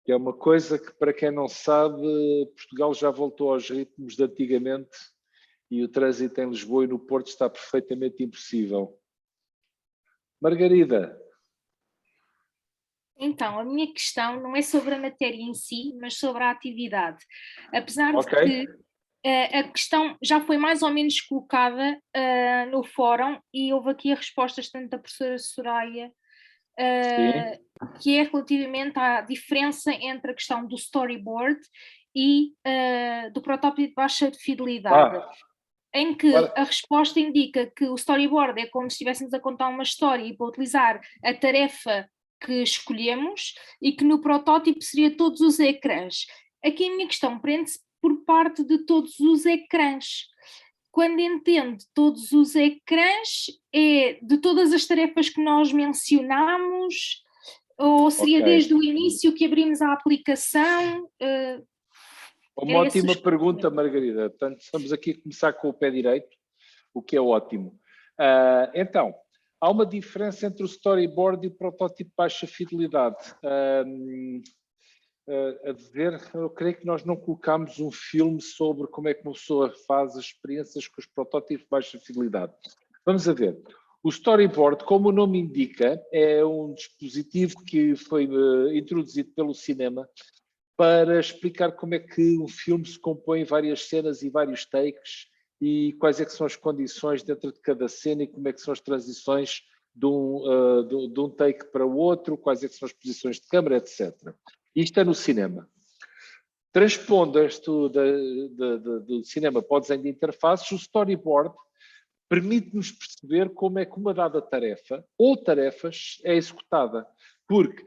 que é uma coisa que, para quem não sabe, Portugal já voltou aos ritmos de antigamente e o trânsito em Lisboa e no Porto está perfeitamente impossível. Margarida. Então, a minha questão não é sobre a matéria em si, mas sobre a atividade. Apesar de Ok. que a questão já foi mais ou menos colocada no fórum e houve aqui as respostas tanto da professora Soraya, Sim. que é relativamente à diferença entre a questão do storyboard e do protótipo de baixa fidelidade. Em que a resposta indica que o storyboard é como se estivéssemos a contar uma história e para utilizar a tarefa que escolhemos, e que no protótipo seria todos os ecrãs. Aqui a minha questão prende-se por parte de todos os ecrãs. Quando entende todos os ecrãs, é de todas as tarefas que nós mencionamos, ou seria desde o início que abrimos a aplicação? Uma ótima pergunta, Margarida. Portanto, estamos aqui a começar com o pé direito, o que é ótimo. Então, há uma diferença entre o storyboard e o protótipo de baixa fidelidade. A ver, eu creio que nós não colocámos um filme sobre como é que uma pessoa faz as experiências com os protótipos de baixa fidelidade. Vamos a ver. O storyboard, como o nome indica, é um dispositivo que foi introduzido pelo cinema para explicar como é que um filme se compõe em várias cenas e vários takes e quais é que são as condições dentro de cada cena e como é que são as transições de um take para o outro, quais é que são as posições de câmara, etc. Isto é no cinema. Transpondo isto do cinema para o desenho de interfaces, o storyboard permite-nos perceber como é que uma dada tarefa ou tarefas é executada. Porque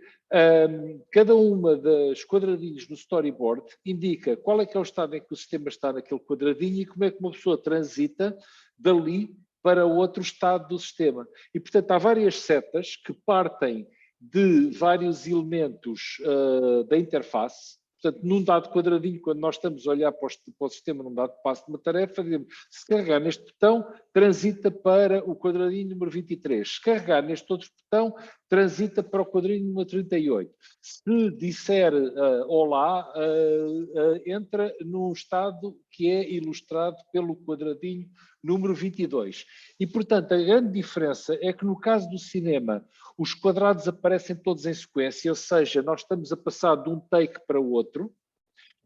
cada uma das quadradinhos no storyboard indica qual é que é o estado em que o sistema está naquele quadradinho e como é que uma pessoa transita dali para outro estado do sistema. E, portanto, há várias setas que partem de vários elementos da interface. Portanto, num dado quadradinho, quando nós estamos a olhar para o sistema num dado passo de uma tarefa, dizemos, se carregar neste botão, transita para o quadradinho número 23. Se carregar neste outro botão, transita para o quadradinho número 38. Se disser olá, entra num estado que é ilustrado pelo quadradinho número 22. E, portanto, a grande diferença é que no caso do cinema, os quadrados aparecem todos em sequência, ou seja, nós estamos a passar de um take para o outro,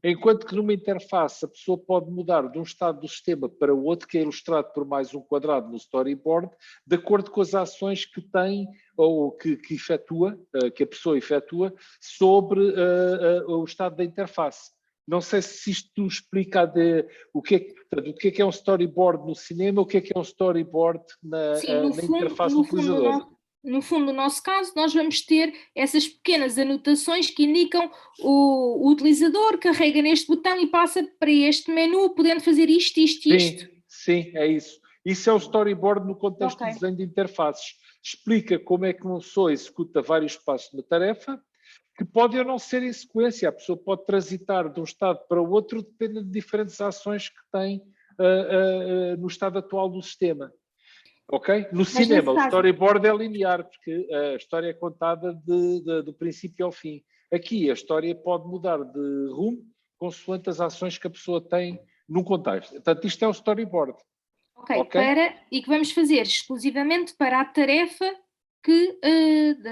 enquanto que numa interface a pessoa pode mudar de um estado do sistema para o outro, que é ilustrado por mais um quadrado no storyboard, de acordo com as ações que tem ou que efetua, que a pessoa efetua, sobre o estado da interface. Não sei se isto explica o que é um storyboard no cinema, o que é um storyboard na interface do utilizador. No fundo, no nosso caso, nós vamos ter essas pequenas anotações que indicam o utilizador carrega neste botão e passa para este menu, podendo fazer isto, isto e isto. Sim, é isso. Isso é o storyboard no contexto do desenho de interfaces. Explica como é que uma pessoa executa vários passos na tarefa, que pode ou não ser em sequência. A pessoa pode transitar de um estado para o outro dependendo de diferentes ações que tem no estado atual do sistema. Ok? No cinema, o storyboard é linear, porque a história é contada do princípio ao fim. Aqui, a história pode mudar de rumo consoante as ações que a pessoa tem num contexto. Portanto, isto é o storyboard. Ok? E que vamos fazer exclusivamente para a tarefa que,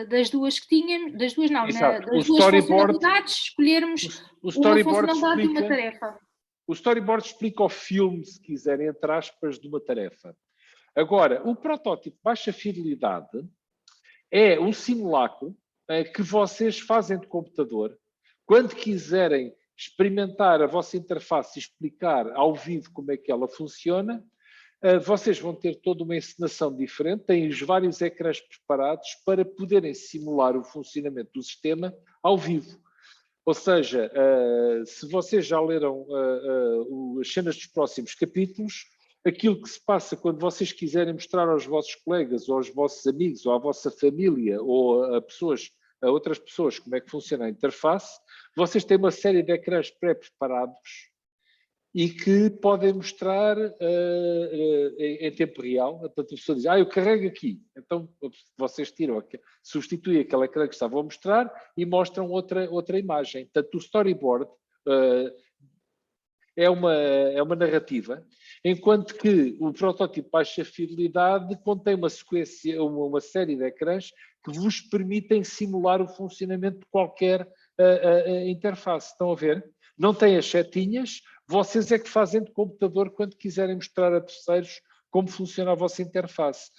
das duas que tínhamos, das duas funcionalidades, escolhermos uma funcionalidade de uma tarefa. O storyboard explica o filme, se quiserem, entre aspas, de uma tarefa. Agora, o protótipo de baixa fidelidade é um simulacro que vocês fazem de computador quando quiserem experimentar a vossa interface e explicar ao vivo como é que ela funciona. Vocês vão ter toda uma encenação diferente, têm os vários ecrãs preparados para poderem simular o funcionamento do sistema ao vivo. Ou seja, se vocês já leram as cenas dos próximos capítulos, aquilo que se passa quando vocês quiserem mostrar aos vossos colegas, ou aos vossos amigos, ou à vossa família, ou a outras pessoas como é que funciona a interface, vocês têm uma série de ecrãs pré-preparados e que podem mostrar em tempo real. Portanto, a pessoa diz, eu carrego aqui. Então, vocês tiram, substituem aquele ecrã que estavam a mostrar e mostram outra imagem. Portanto, o storyboard é uma narrativa, enquanto que o protótipo de baixa fidelidade contém uma sequência, uma série de ecrãs que vos permitem simular o funcionamento de qualquer interface. Estão a ver? Não tem as setinhas, vocês é que fazem de computador quando quiserem mostrar a terceiros como funciona a vossa interface.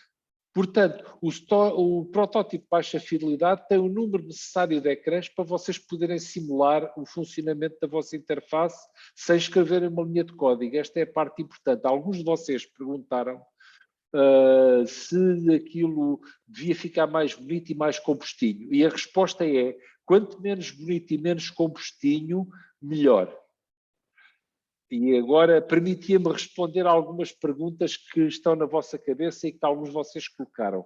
Portanto, o protótipo de baixa fidelidade tem o número necessário de ecrãs para vocês poderem simular o funcionamento da vossa interface sem escreverem uma linha de código. Esta é a parte importante. Alguns de vocês perguntaram se aquilo devia ficar mais bonito e mais compostinho. E a resposta é, quanto menos bonito e menos compostinho, melhor. E agora permitia-me responder a algumas perguntas que estão na vossa cabeça e que alguns de vocês colocaram.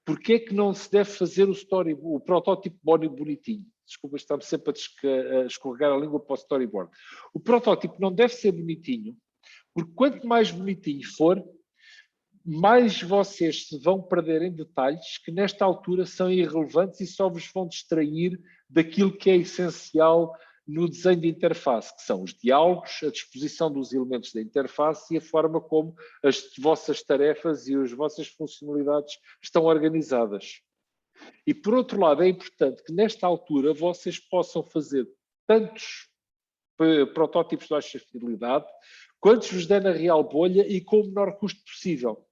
Porquê é que não se deve fazer o protótipo bonitinho? Desculpa, está-me sempre a escorregar a língua para o storyboard. O protótipo não deve ser bonitinho, porque quanto mais bonitinho for, mais vocês se vão perder em detalhes que nesta altura são irrelevantes e só vos vão distrair daquilo que é essencial no desenho de interface, que são os diálogos, a disposição dos elementos da interface e a forma como as vossas tarefas e as vossas funcionalidades estão organizadas. E, por outro lado, é importante que nesta altura vocês possam fazer tantos protótipos de baixa fidelidade quantos vos der na real bolha e com o menor custo possível.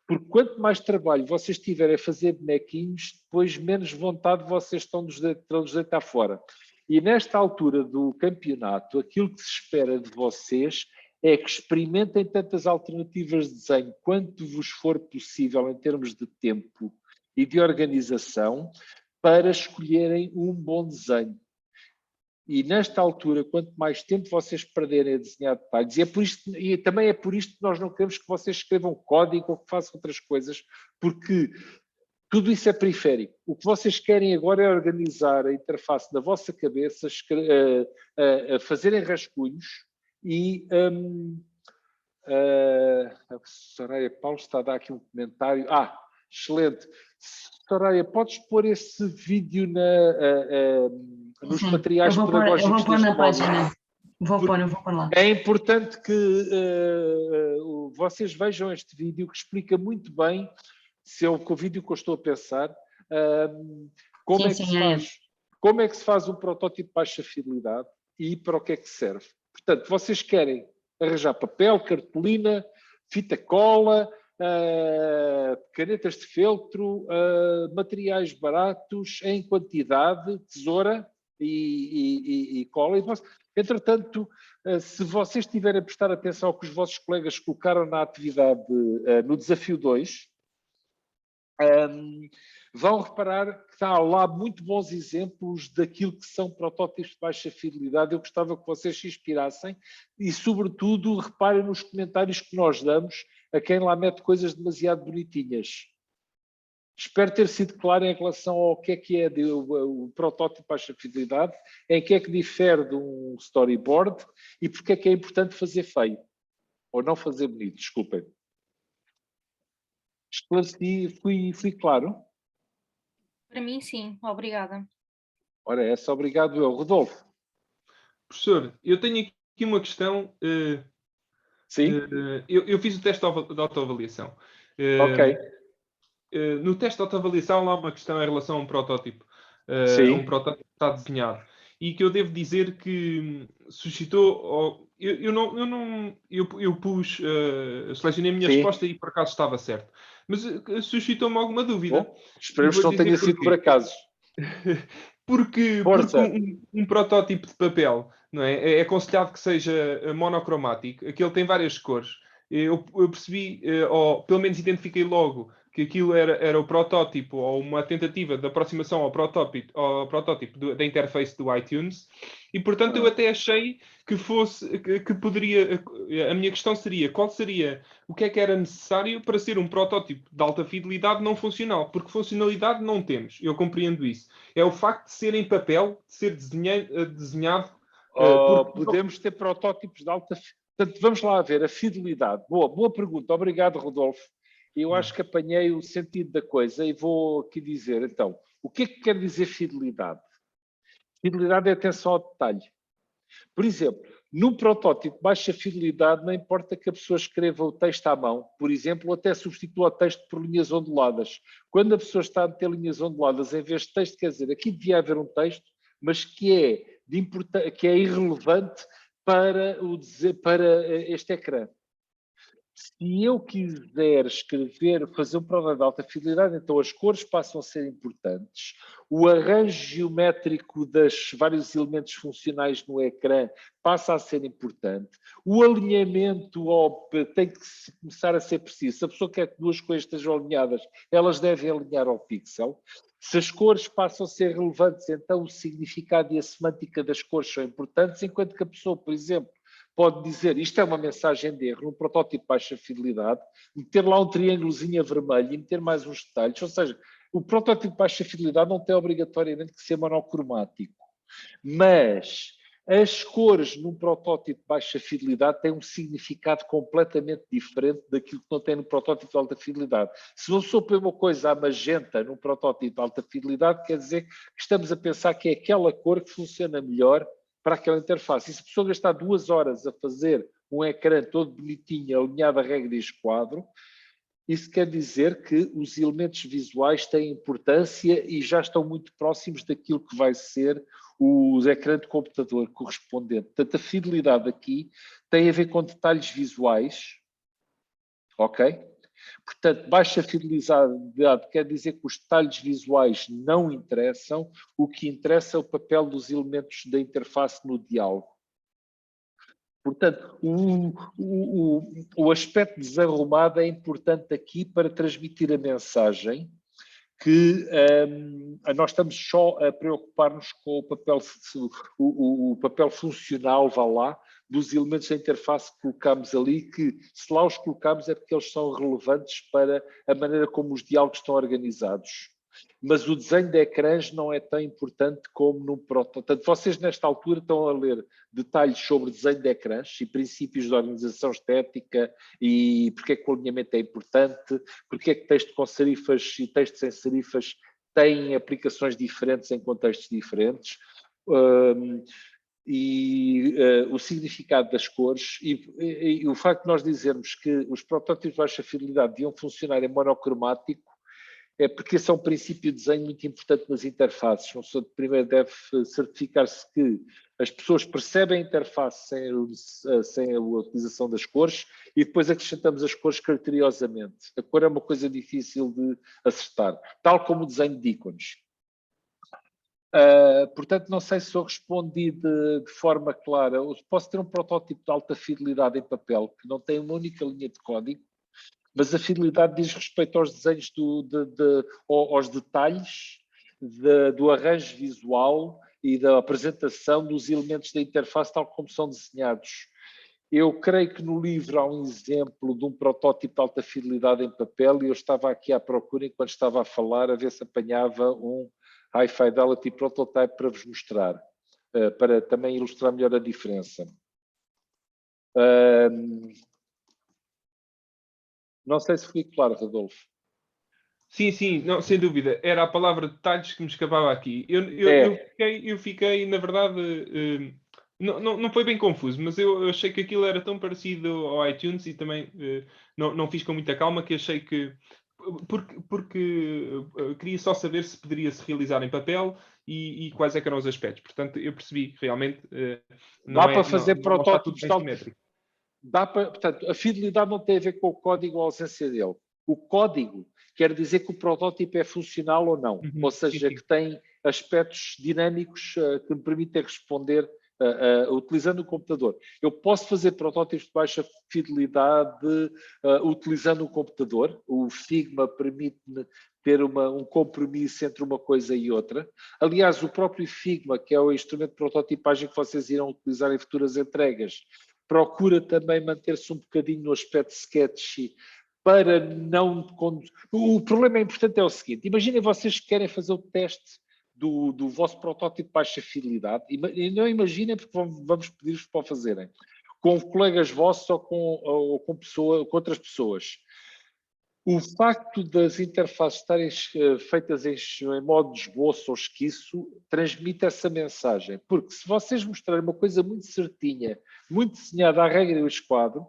Porque quanto mais trabalho vocês tiverem a fazer bonequinhos, depois menos vontade vocês terão de deitar fora. E nesta altura do campeonato, aquilo que se espera de vocês é que experimentem tantas alternativas de desenho quanto vos for possível em termos de tempo e de organização para escolherem um bom desenho. E nesta altura, quanto mais tempo vocês perderem a desenhar detalhes, e também é por isto que nós não queremos que vocês escrevam código ou que façam outras coisas, porque tudo isso é periférico. O que vocês querem agora é organizar a interface na vossa cabeça, fazerem rascunhos e a Soraya Paulo está a dar aqui um comentário. Excelente. Soraya, podes pôr esse vídeo nos materiais pedagógicos? Eu vou pôr na página. Eu vou pôr lá. É importante que vocês vejam este vídeo que explica muito bem, se é o vídeo que eu estou a pensar, como é que se faz um protótipo de baixa fidelidade e para o que é que serve. Portanto, vocês querem arranjar papel, cartolina, fita cola, canetas de feltro, materiais baratos em quantidade, tesoura e cola. Entretanto, se vocês tiverem a prestar atenção ao que os vossos colegas colocaram na atividade, no desafio 2, vão reparar que há lá muito bons exemplos daquilo que são protótipos de baixa fidelidade. Eu gostava que vocês se inspirassem e, sobretudo, reparem nos comentários que nós damos a quem lá mete coisas demasiado bonitinhas. Espero ter sido claro em relação ao que é o protótipo de baixa fidelidade, em que é que difere de um storyboard e porque é que é importante fazer feio, ou não fazer bonito, desculpem. Esclareci, fui claro? Para mim, sim. Obrigada. Ora, obrigado eu. Rodolfo. Professor, eu tenho aqui uma questão. Sim? Eu fiz o teste de autoavaliação. Ok. No teste de autoavaliação há uma questão em relação a um protótipo. Sim. Um protótipo que está desenhado. E que eu devo dizer que suscitou... Eu selecionei a minha resposta e por acaso estava certo. Mas suscitou-me alguma dúvida. Bom, esperemos que não tenha sido por acaso. Porque um protótipo de papel, não é? É aconselhado que seja monocromático. Aquele tem várias cores. Eu percebi, ou pelo menos identifiquei logo, que aquilo era o protótipo ou uma tentativa de aproximação ao protótipo da interface do iTunes e, portanto, eu até achei que poderia... A minha questão seria, o que é que era necessário para ser um protótipo de alta fidelidade não funcional? Porque funcionalidade não temos, eu compreendo isso. É o facto de ser em papel, de ser desenhado... Podemos ter protótipos de Portanto, vamos lá ver a fidelidade. Boa pergunta. Obrigado, Rodolfo. Eu acho que apanhei o sentido da coisa e vou aqui dizer, então, o que é que quer dizer fidelidade? Fidelidade é atenção ao detalhe. Por exemplo, num protótipo de baixa fidelidade, não importa que a pessoa escreva o texto à mão, por exemplo, ou até substitua o texto por linhas onduladas. Quando a pessoa está a meter linhas onduladas em vez de texto, quer dizer, aqui devia haver um texto, mas que é irrelevante para este ecrã. Se eu quiser fazer um protótipo de alta fidelidade, então as cores passam a ser importantes, o arranjo geométrico dos vários elementos funcionais no ecrã passa a ser importante, o alinhamento tem que começar a ser preciso. Se a pessoa quer que duas coisas estejam alinhadas, elas devem alinhar ao pixel. Se as cores passam a ser relevantes, então o significado e a semântica das cores são importantes, enquanto que a pessoa, por exemplo, pode dizer, isto é uma mensagem de erro, num protótipo de baixa fidelidade, meter lá um triângulozinho a vermelho e meter mais uns detalhes, ou seja, o protótipo de baixa fidelidade não tem obrigatoriamente que ser monocromático, mas as cores num protótipo de baixa fidelidade têm um significado completamente diferente daquilo que não tem no protótipo de alta fidelidade. Se não sou para uma coisa a magenta num protótipo de alta fidelidade, quer dizer que estamos a pensar que é aquela cor que funciona melhor para aquela interface. E se a pessoa gastar 2 horas a fazer um ecrã todo bonitinho, alinhado a regra e esquadro, isso quer dizer que os elementos visuais têm importância e já estão muito próximos daquilo que vai ser o ecrã de computador correspondente. Portanto, a fidelidade aqui tem a ver com detalhes visuais, ok? Portanto, baixa fidelidade quer dizer que os detalhes visuais não interessam, o que interessa é o papel dos elementos da interface no diálogo. Portanto, o aspecto desarrumado é importante aqui para transmitir a mensagem que nós estamos só a preocupar-nos com o papel funcional, vá lá, dos elementos da interface que colocamos ali, que se lá os colocamos é porque eles são relevantes para a maneira como os diálogos estão organizados. Mas o desenho de ecrãs não é tão importante como num protótipo. Portanto, vocês nesta altura estão a ler detalhes sobre desenho de ecrãs e princípios de organização estética e porque é que o alinhamento é importante, porque é que texto com serifas e texto sem serifas têm aplicações diferentes em contextos diferentes. O significado das cores e o facto de nós dizermos que os protótipos de baixa fidelidade deviam funcionar em monocromático é porque esse é um princípio de desenho muito importante nas interfaces. Uma pessoa primeiro deve certificar-se que as pessoas percebem a interface sem a utilização das cores e depois acrescentamos as cores criteriosamente. A cor é uma coisa difícil de acertar, tal como o desenho de ícones. Portanto, não sei se eu respondi de forma clara. Eu posso ter um protótipo de alta fidelidade em papel que não tem uma única linha de código, mas a fidelidade diz respeito aos desenhos, aos detalhes do arranjo visual e da apresentação dos elementos da interface tal como são desenhados. Eu creio que no livro há um exemplo de um protótipo de alta fidelidade em papel e eu estava aqui à procura enquanto estava a falar a ver se apanhava um High Fidelity Prototype para vos mostrar, para também ilustrar melhor a diferença. Não sei se fui claro, Rodolfo. Sim, não, sem dúvida. Era a palavra detalhes que me escapava aqui. Eu fiquei, na verdade, não foi bem confuso, mas eu achei que aquilo era tão parecido ao iTunes e também não fiz com muita calma que achei que... Porque queria só saber se poderia-se realizar em papel e quais é que eram os aspectos. Portanto, eu percebi realmente... Dá para fazer protótipos de alta... Portanto, a fidelidade não tem a ver com o código ou a ausência dele. O código quer dizer que o protótipo é funcional ou não. Ou seja, sim. Que tem aspectos dinâmicos que me permitem responder utilizando o computador. Eu posso fazer protótipos de baixa fidelidade utilizando o computador. O Figma permite-me ter um compromisso entre uma coisa e outra. Aliás, o próprio Figma, que é o instrumento de prototipagem que vocês irão utilizar em futuras entregas, procura também manter-se um bocadinho no aspecto sketchy para não... O problema importante é o seguinte, imaginem vocês que querem fazer o teste do vosso protótipo de baixa fidelidade e não imaginem porque vamos pedir-vos para o fazerem. com colegas vossos ou com outras pessoas. O facto das interfaces estarem feitas em modo de esboço ou esquiço transmite essa mensagem. Porque se vocês mostrarem uma coisa muito certinha, muito desenhada à regra e ao esquadro,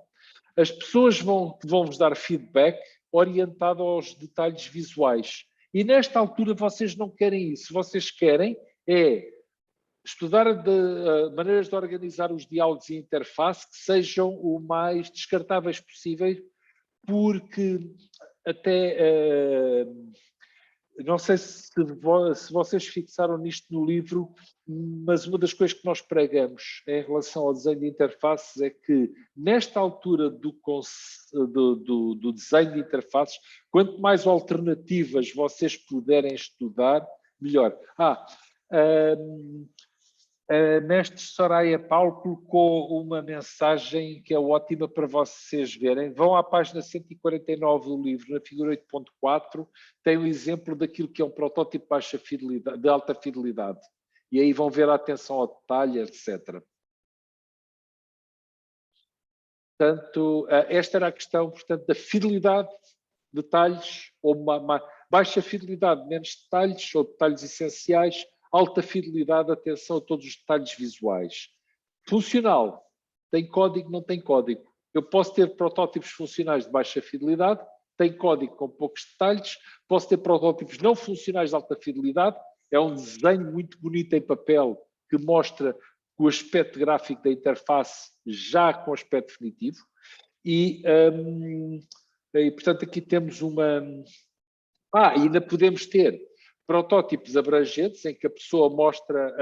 as pessoas vão-vos dar feedback orientado aos detalhes visuais. E nesta altura vocês não querem isso. Vocês querem estudar maneiras de organizar os diálogos e interface que sejam o mais descartáveis possível, porque até não sei se vocês fixaram nisto no livro, mas uma das coisas que nós pregamos em relação ao desenho de interfaces é que nesta altura do desenho de interfaces, quanto mais alternativas vocês puderem estudar, melhor. A mestre Soraya Paulo colocou uma mensagem que é ótima para vocês verem. Vão à página 149 do livro, na figura 8.4, tem um exemplo daquilo que é um protótipo de baixa fidelidade, de alta fidelidade. E aí vão ver a atenção ao detalhe, etc. Portanto, esta era a questão, portanto, da fidelidade, detalhes, ou uma baixa fidelidade, menos detalhes, ou detalhes essenciais, alta fidelidade, atenção a todos os detalhes visuais. Funcional, tem código, não tem código. Eu posso ter protótipos funcionais de baixa fidelidade, tem código com poucos detalhes, posso ter protótipos não funcionais de alta fidelidade, é um desenho muito bonito em papel que mostra o aspecto gráfico da interface já com aspecto definitivo e portanto aqui temos uma... ainda podemos ter protótipos abrangentes, em que a pessoa mostra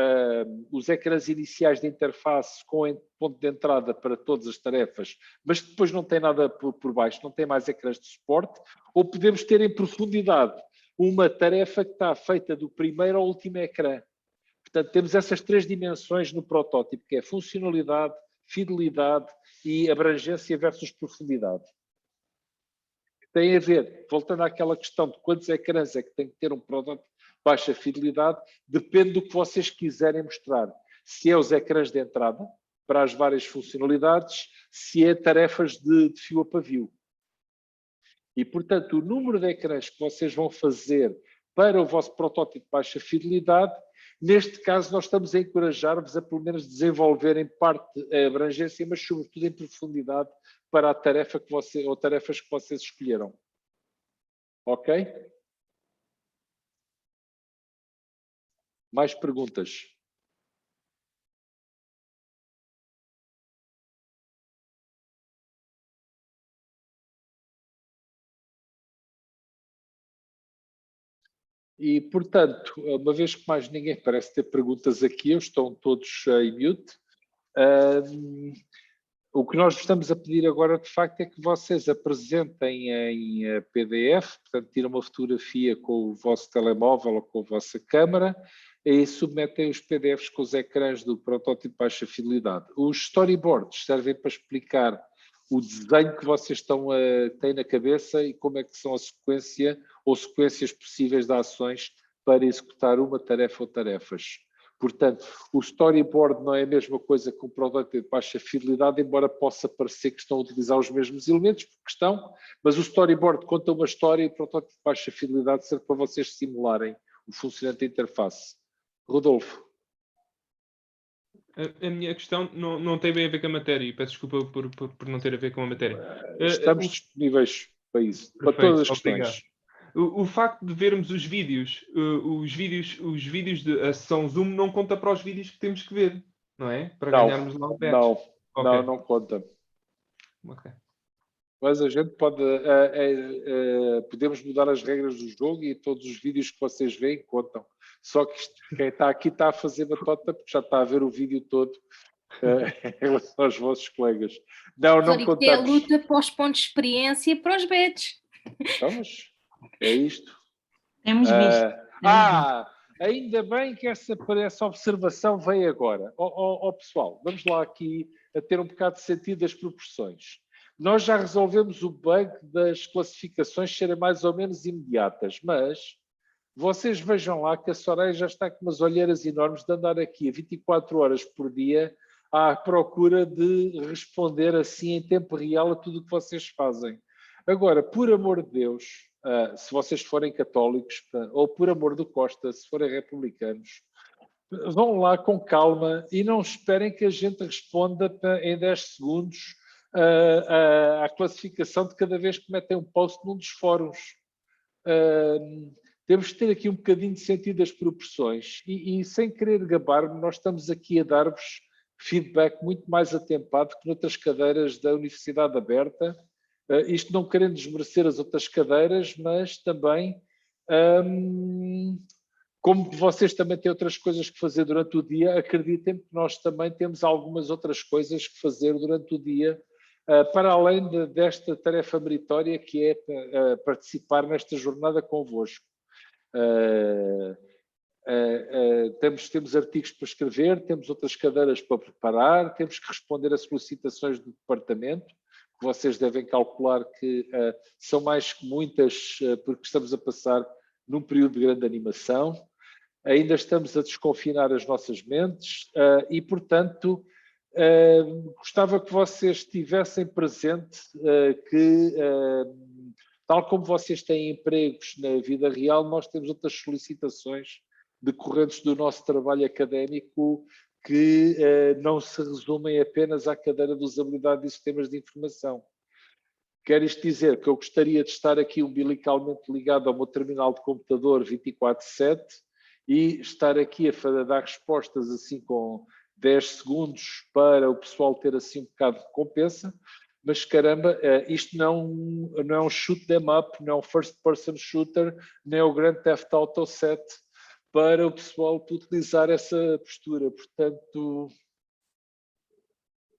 os ecrãs iniciais de interface com ponto de entrada para todas as tarefas, mas depois não tem nada por baixo, não tem mais ecrãs de suporte, ou podemos ter em profundidade uma tarefa que está feita do primeiro ao último ecrã. Portanto, temos essas três dimensões no protótipo, que é funcionalidade, fidelidade e abrangência versus profundidade. Tem a ver, voltando àquela questão de quantos ecrãs é que tem que ter um protótipo de baixa fidelidade, depende do que vocês quiserem mostrar. Se é os ecrãs de entrada, para as várias funcionalidades, se é tarefas de fio a pavio. E, portanto, o número de ecrãs que vocês vão fazer para o vosso protótipo de baixa fidelidade, neste caso nós estamos a encorajar-vos a pelo menos desenvolver em parte a abrangência, mas sobretudo em profundidade para a tarefa que ou tarefas que vocês escolheram. Ok? Mais perguntas? E, portanto, uma vez que mais ninguém parece ter perguntas aqui, estão todos em mute. O que nós estamos a pedir agora, de facto, é que vocês apresentem em PDF, portanto, tiram uma fotografia com o vosso telemóvel ou com a vossa câmara e submetem os PDFs com os ecrãs do protótipo de baixa fidelidade. Os storyboards servem para explicar o desenho que vocês têm na cabeça e como é que são a sequência ou sequências possíveis de ações para executar uma tarefa ou tarefas. Portanto, o storyboard não é a mesma coisa que um protótipo de baixa fidelidade, embora possa parecer que estão a utilizar os mesmos elementos, porque estão, mas o storyboard conta uma história e o protótipo de baixa fidelidade serve para vocês simularem o funcionamento da interface. Rodolfo. A minha questão não tem bem a ver com a matéria, e peço desculpa por não ter a ver com a matéria. Estamos disponíveis para isso, perfeito, para todas as obrigado. questões. O facto de vermos os vídeos da sessão Zoom não conta para os vídeos que temos que ver, não é? Para ganharmos lá o badge. Não conta. Okay. Mas a gente podemos mudar as regras do jogo e todos os vídeos que vocês veem contam. Só que quem está aqui está a fazer batota porque já está a ver o vídeo todo em relação aos vossos colegas. Não contamos. É a luta para os pontos de experiência e para os badges. Vamos, é isto. Temos visto. Ainda bem que essa observação veio agora. Pessoal, vamos lá aqui a ter um bocado de sentido das proporções. Nós já resolvemos o bug das classificações serem mais ou menos imediatas, mas vocês vejam lá que a Soraya já está com umas olheiras enormes de andar aqui a 24 horas por dia à procura de responder assim em tempo real a tudo o que vocês fazem. Agora, por amor de Deus, se vocês forem católicos, ou por amor do Costa, se forem republicanos, vão lá com calma e não esperem que a gente responda em 10 segundos à classificação de cada vez que metem um post num dos fóruns. Temos de ter aqui um bocadinho de sentido das proporções e sem querer gabar-me, nós estamos aqui a dar-vos feedback muito mais atempado que noutras cadeiras da Universidade Aberta. Isto não querendo desmerecer as outras cadeiras, mas também, como vocês também têm outras coisas que fazer durante o dia, acreditem que nós também temos algumas outras coisas que fazer durante o dia, para além desta tarefa meritória que é participar nesta jornada convosco. Temos artigos para escrever, temos outras cadeiras para preparar, temos que responder a solicitações do departamento, que vocês devem calcular que são mais que muitas, porque estamos a passar num período de grande animação. Ainda estamos a desconfinar as nossas mentes e, portanto, gostava que vocês estivessem presente que, tal como vocês têm empregos na vida real, nós temos outras solicitações decorrentes do nosso trabalho académico que não se resumem apenas à cadeira de usabilidade de sistemas de informação. Quer isto dizer que eu gostaria de estar aqui umbilicalmente ligado ao meu terminal de computador 24/7 e estar aqui a dar respostas assim com 10 segundos para o pessoal ter assim um bocado de recompensa, mas caramba, isto não é um shoot them up, não é um first person shooter, nem é o Grand Theft Auto 7 para o pessoal utilizar essa postura. Portanto,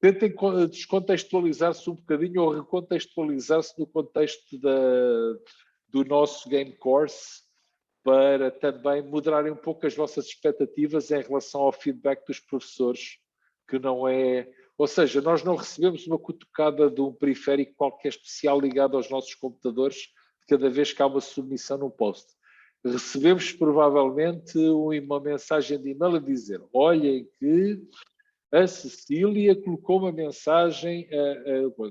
tentem descontextualizar-se um bocadinho ou recontextualizar-se no contexto do nosso game course, para também moderarem um pouco as vossas expectativas em relação ao feedback dos professores, que não é... Ou seja, nós não recebemos uma cutucada de um periférico qualquer especial ligado aos nossos computadores cada vez que há uma submissão num post. Recebemos provavelmente uma mensagem de e-mail a dizer: olhem que a Cecília colocou uma mensagem,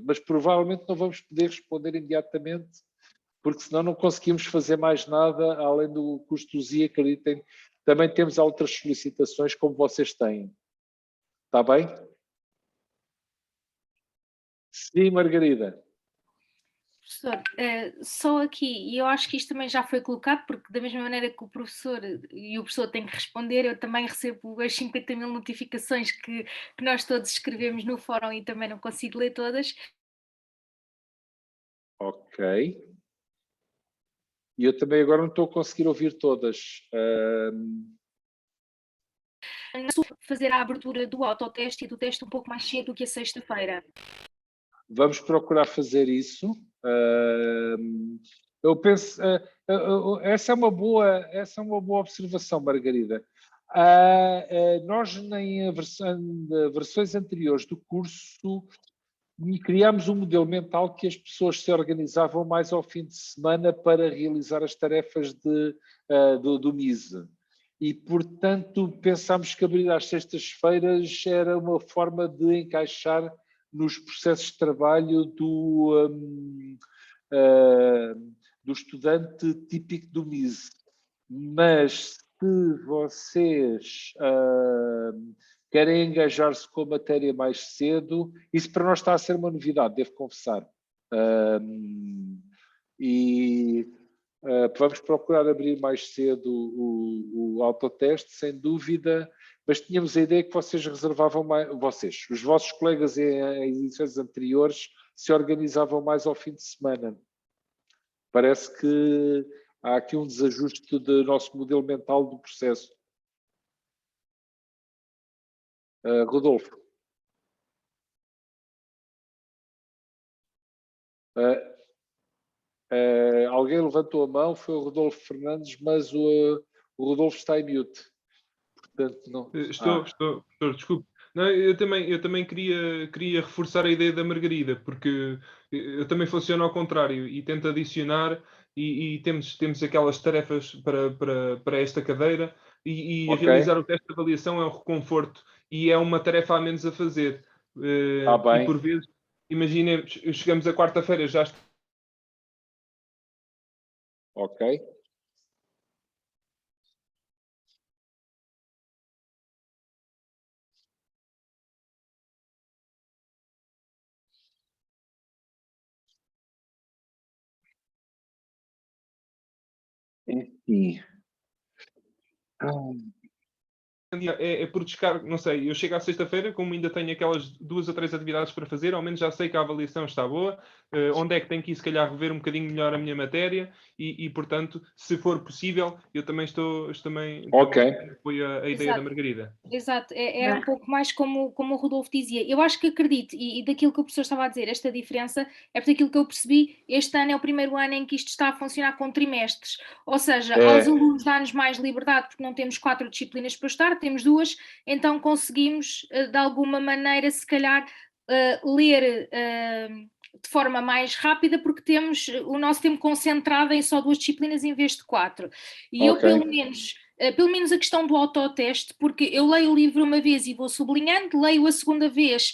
mas provavelmente não vamos poder responder imediatamente, porque senão não conseguimos fazer mais nada além do custos e acreditem, também temos outras solicitações como vocês têm. Está bem? Sim, Margarida. Professor, só aqui, e eu acho que isto também já foi colocado, porque da mesma maneira que o professor tem que responder, eu também recebo as 50.000 notificações que nós todos escrevemos no fórum e também não consigo ler todas. Ok. E eu também agora não estou a conseguir ouvir todas. Fazer a abertura do autoteste e do teste um pouco mais cedo do que a sexta-feira. Vamos procurar fazer isso. Eu penso, essa é uma boa observação, Margarida. Nós, em versões anteriores do curso, criámos um modelo mental que as pessoas se organizavam mais ao fim de semana para realizar as tarefas do MISE. E, portanto, pensámos que abrir às sextas-feiras era uma forma de encaixar nos processos de trabalho do estudante típico do MISE. Mas se vocês querem engajar-se com a matéria mais cedo, isso para nós está a ser uma novidade, devo confessar. Vamos procurar abrir mais cedo o autoteste, sem dúvida, mas tínhamos a ideia que vocês reservavam mais, os vossos colegas em edições anteriores se organizavam mais ao fim de semana. Parece que há aqui um desajuste do nosso modelo mental do processo. Rodolfo. Alguém levantou a mão, foi o Rodolfo Fernandes, mas o Rodolfo está em mute. Portanto, não... Estou, desculpe. Não, eu também queria reforçar a ideia da Margarida, porque eu também funciono ao contrário e tento adicionar e temos aquelas tarefas para esta cadeira, e realizar o teste de avaliação é um reconforto e é uma tarefa a menos a fazer. E por vezes, imaginemos, chegamos a quarta-feira, já está. Ok. Enfim. É por descargo, não sei, eu chego à sexta-feira, como ainda tenho aquelas 2 ou 3 atividades para fazer, ao menos já sei que a avaliação está boa, onde é que tenho que ir, se calhar, rever um bocadinho melhor a minha matéria e portanto, se for possível, eu também também apoio a ideia da Margarida. Exato, era um pouco mais como o Rodolfo dizia. Eu acho que acredito, e daquilo que o professor estava a dizer, esta diferença é por aquilo que eu percebi, este ano é o primeiro ano em que isto está a funcionar com trimestres, ou seja, aos alunos dá-nos mais liberdade porque não temos 4 disciplinas para estudar, temos 2, então conseguimos de alguma maneira se calhar ler de forma mais rápida porque temos o nosso tempo concentrado em só 2 disciplinas em vez de 4. E eu pelo menos a questão do autoteste, porque eu leio o livro uma vez e vou sublinhando, leio a segunda vez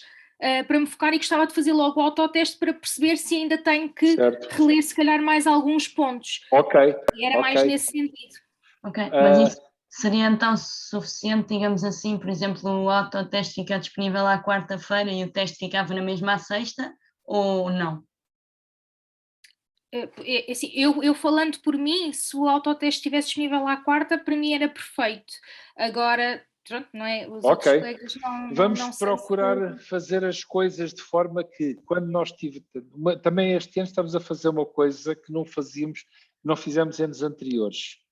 para me focar e gostava de fazer logo o autoteste para perceber se ainda tenho que reler se calhar mais alguns pontos. E era mais nesse sentido. Mas isso seria então suficiente, digamos assim, por exemplo, o autoteste ficar disponível à quarta-feira e o teste ficava na mesma à sexta, ou não? Assim, eu falando por mim, se o autoteste estivesse disponível à quarta, para mim era perfeito. Agora, pronto, não é? Os outros colegas Vamos não procurar fazer as coisas de forma que, quando nós tivermos... Também este ano estamos a fazer uma coisa que não fizemos em anos anteriores.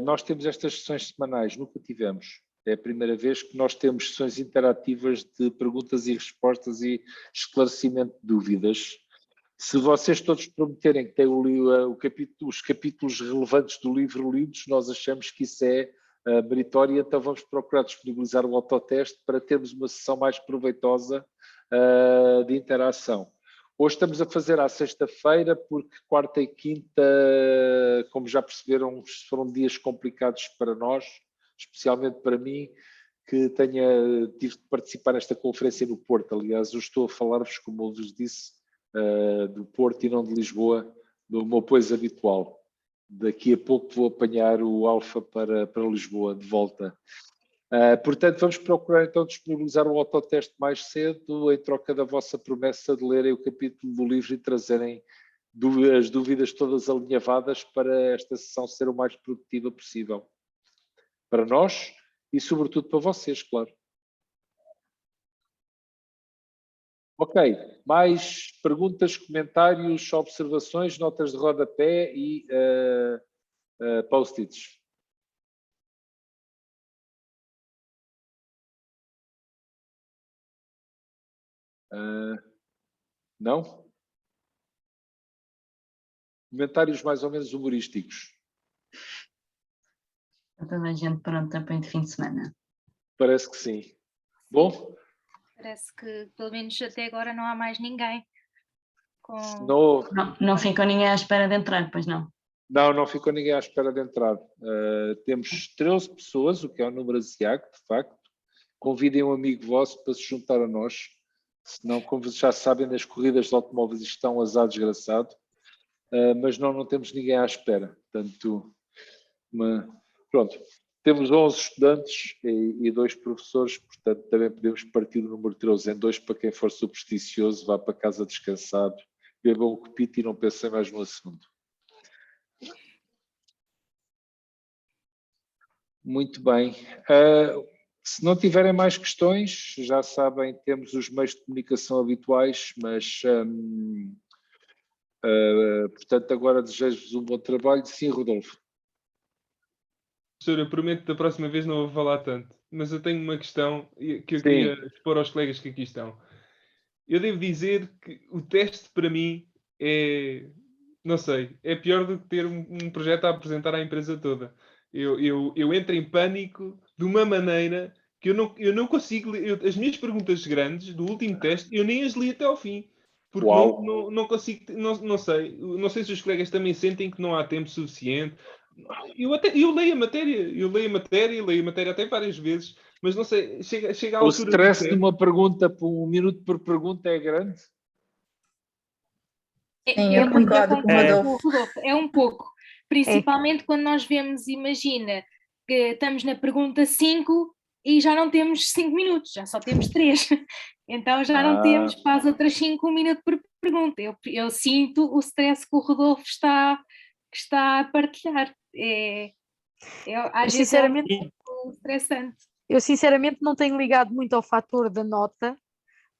Nós temos estas sessões semanais, nunca tivemos. É a primeira vez que nós temos sessões interativas de perguntas e respostas e esclarecimento de dúvidas. Se vocês todos prometerem que têm os capítulos relevantes do livro lidos, nós achamos que isso é meritório, então vamos procurar disponibilizar o autoteste para termos uma sessão mais proveitosa de interação. Hoje estamos a fazer à sexta-feira, porque quarta e quinta, como já perceberam, foram dias complicados para nós, especialmente para mim, que tive de participar nesta conferência no Porto. Aliás, eu estou a falar-vos, como eu vos disse, do Porto e não de Lisboa, do meu pois habitual. Daqui a pouco vou apanhar o Alfa para Lisboa, de volta. Portanto, vamos procurar então disponibilizar o autoteste mais cedo, em troca da vossa promessa de lerem o capítulo do livro e trazerem as dúvidas todas alinhavadas para esta sessão ser o mais produtiva possível. Para nós e sobretudo para vocês, claro. Ok, mais perguntas, comentários, observações, notas de rodapé e post-its. Não? Comentários mais ou menos humorísticos. Toda a gente pronta para o fim de semana. Parece que sim. Bom? Parece que, pelo menos até agora, não há mais ninguém. Não ficou ninguém à espera de entrar, pois não? Não ficou ninguém à espera de entrar. Temos 13 pessoas, o que é um número asiático, de facto. Convidem um amigo vosso para se juntar a nós. Senão, como vocês já sabem, nas corridas de automóveis estão um azar desgraçado. Mas não temos ninguém à espera. Portanto, pronto. Temos 11 estudantes e 2 professores, portanto também podemos partir o número 13 em 2 para quem for supersticioso, vá para casa descansado, beba um copito e não pense mais no assunto. Muito bem. Se não tiverem mais questões, já sabem, temos os meios de comunicação habituais, mas portanto agora desejo-vos um bom trabalho. Sim, Rodolfo. Professor, eu prometo que da próxima vez não vou falar tanto, mas eu tenho uma questão que eu queria expor aos colegas que aqui estão. Eu devo dizer que o teste para mim não sei, é pior do que ter um projeto a apresentar à empresa toda. Eu entro em pânico de uma maneira que eu não consigo ler. As minhas perguntas grandes do último teste, eu nem as li até ao fim. Porque não consigo, não sei se os colegas também sentem que não há tempo suficiente. Eu leio a matéria até várias vezes, mas não sei, chega à altura... O stress de uma pergunta, por 1 minuto por pergunta é grande? Sim, eu concordo com o Rodolfo. É um pouco. Principalmente quando nós vemos, imagina, que estamos na pergunta 5 e já não temos 5 minutos, já só temos 3. Então já não temos para as outras 5 1 minuto por pergunta. Eu sinto o stress que o Rodolfo está a partilhar. Às vezes é um pouco estressante. Eu sinceramente não tenho ligado muito ao fator da nota,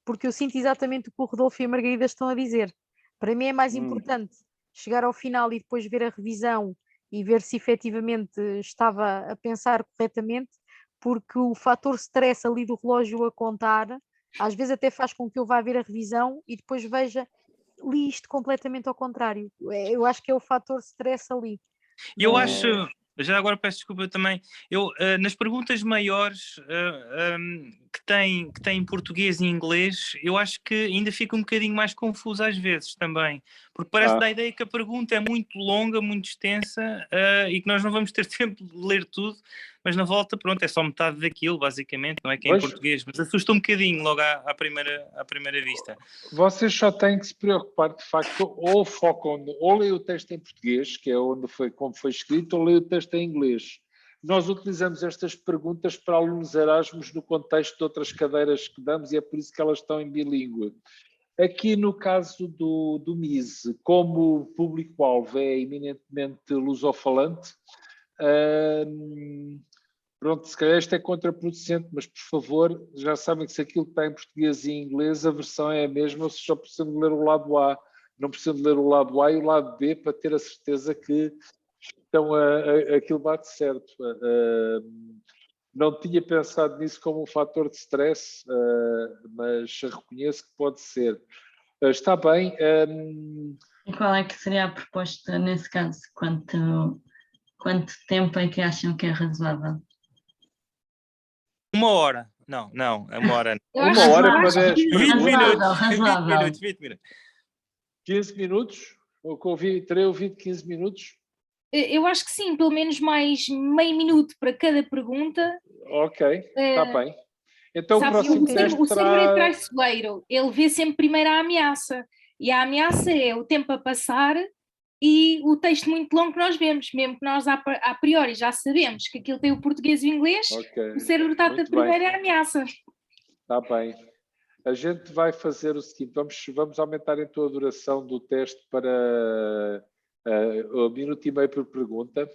porque eu sinto exatamente o que o Rodolfo e a Margarida estão a dizer. Para mim é mais importante chegar ao final e depois ver a revisão e ver se efetivamente estava a pensar corretamente, porque o fator stress ali do relógio a contar, às vezes até faz com que eu vá ver a revisão e depois veja, li isto completamente ao contrário. Eu acho que é o fator stress ali. Eu acho, já agora peço desculpa também, nas perguntas maiores que têm português e inglês, eu acho que ainda fica um bocadinho mais confuso às vezes também, porque parece dar a ideia que a pergunta é muito longa, muito extensa e que nós não vamos ter tempo de ler tudo, mas na volta, pronto, é só metade daquilo, basicamente, não é que é em português, mas assusta um bocadinho logo à primeira vista. Vocês só têm que se preocupar, de facto, ou focam, ou leem o texto em português, que é como foi escrito, ou leem o texto em inglês. Nós utilizamos estas perguntas para alunos Erasmus no contexto de outras cadeiras que damos e é por isso que elas estão em bilíngue. Aqui no caso do MISE, como o público-alvo é eminentemente lusofalante, pronto, se calhar isto é contraproducente, mas por favor, já sabem que se aquilo está em português e em inglês, a versão é a mesma, vocês só precisam de ler o lado A, não precisam de ler o lado A e o lado B para ter a certeza que aquilo bate certo. Não tinha pensado nisso como um fator de stress, mas reconheço que pode ser. Está bem. E qual é que seria a proposta nesse caso? Quanto tempo é que acham que é razoável? 1 hora. Não, é 1 hora. 1 hora para 10 minutos. 20 minutos. 15 minutos? Terei ouvido 15 minutos? Eu acho que sim, pelo menos mais meio minuto para cada pergunta. Ok, está bem. Então o próximo teste o sempre é traiçoeiro, ele vê sempre primeiro a ameaça, e a ameaça é o tempo a passar e o texto muito longo que nós vemos, mesmo que nós a priori já sabemos que aquilo tem o português e o inglês, o cérebro está a primeiro a ameaça. Está bem. A gente vai fazer o seguinte, vamos aumentar então a duração do teste para 1 minuto e meio por pergunta,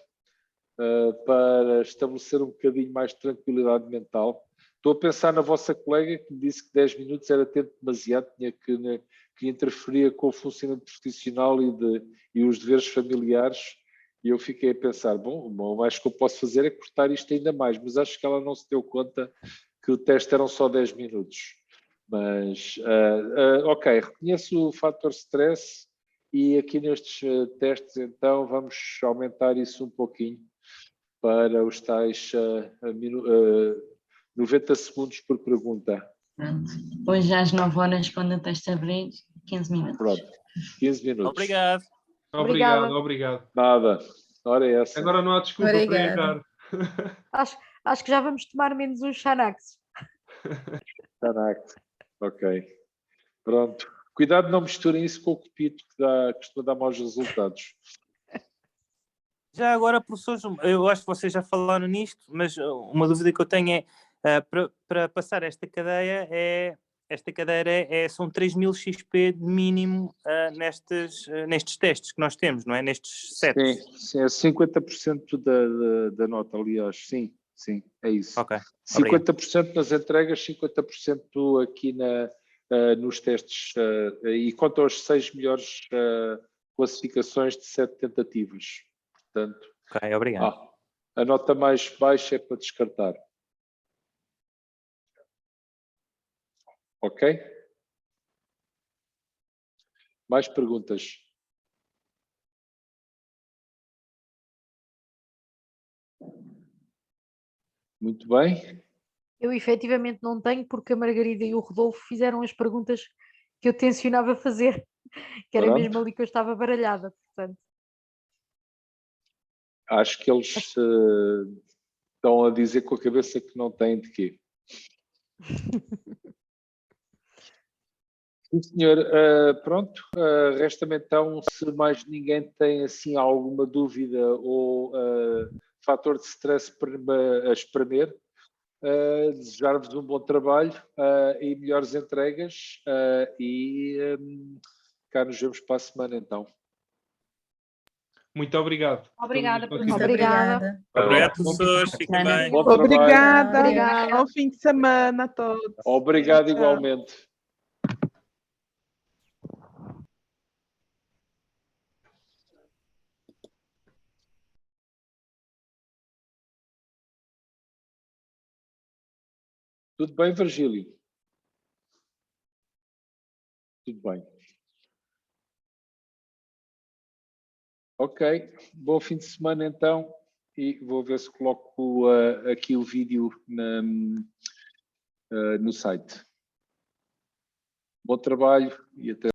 para estabelecer um bocadinho mais de tranquilidade mental. Estou a pensar na vossa colega que me disse que 10 minutos era tempo demasiado, que interferia com o funcionamento profissional e os deveres familiares, e eu fiquei a pensar, bom, o mais que eu posso fazer é cortar isto ainda mais, mas acho que ela não se deu conta que o teste eram só 10 minutos. Mas, ok, reconheço o fator stress e aqui nestes testes, então, vamos aumentar isso um pouquinho para os tais 90 segundos por pergunta. Pronto. Hoje às 9 horas, quando o teste abrir, 15 minutos. Pronto, 15 minutos. Obrigado. Nada, ora é essa. Agora não há desculpa para errar. Acho que já vamos tomar menos uns Xanax. Xanax, ok. Pronto. Cuidado, não misturem isso com o copito que costuma dar maus resultados. Já agora, professores, eu acho que vocês já falaram nisto, mas uma dúvida que eu tenho é, para passar esta cadeira são 3.000 XP de mínimo nestes testes que nós temos, não é? Nestes sets. Sim, é 50% da nota, aliás, sim, é isso. Ok. 50% nas entregas, 50% aqui nos testes, e quanto aos 6 melhores classificações de 7 tentativas. Portanto, ok, obrigado. A nota mais baixa é para descartar. Ok? Mais perguntas? Muito bem. Eu efetivamente não tenho, porque a Margarida e o Rodolfo fizeram as perguntas que eu tencionava fazer, que era mesmo ali que eu estava baralhada, portanto. Acho que eles estão a dizer com a cabeça que não têm de quê. Sim, senhor. Pronto, resta-me então, se mais ninguém tem assim alguma dúvida ou fator de stress a espremer, desejar-vos um bom trabalho e melhores entregas e cá nos vemos para a semana então. Muito obrigado. Obrigada por Muito obrigada. Obrigado, professores. Fiquem bem. Bom trabalho. Obrigada. Obrigada. Bom fim de semana a todos. Obrigado Tchau. igualmente. Tudo bem, Virgílio? Tudo bem. Ok, bom fim de semana então e vou ver se coloco aqui o vídeo no site. Bom trabalho e até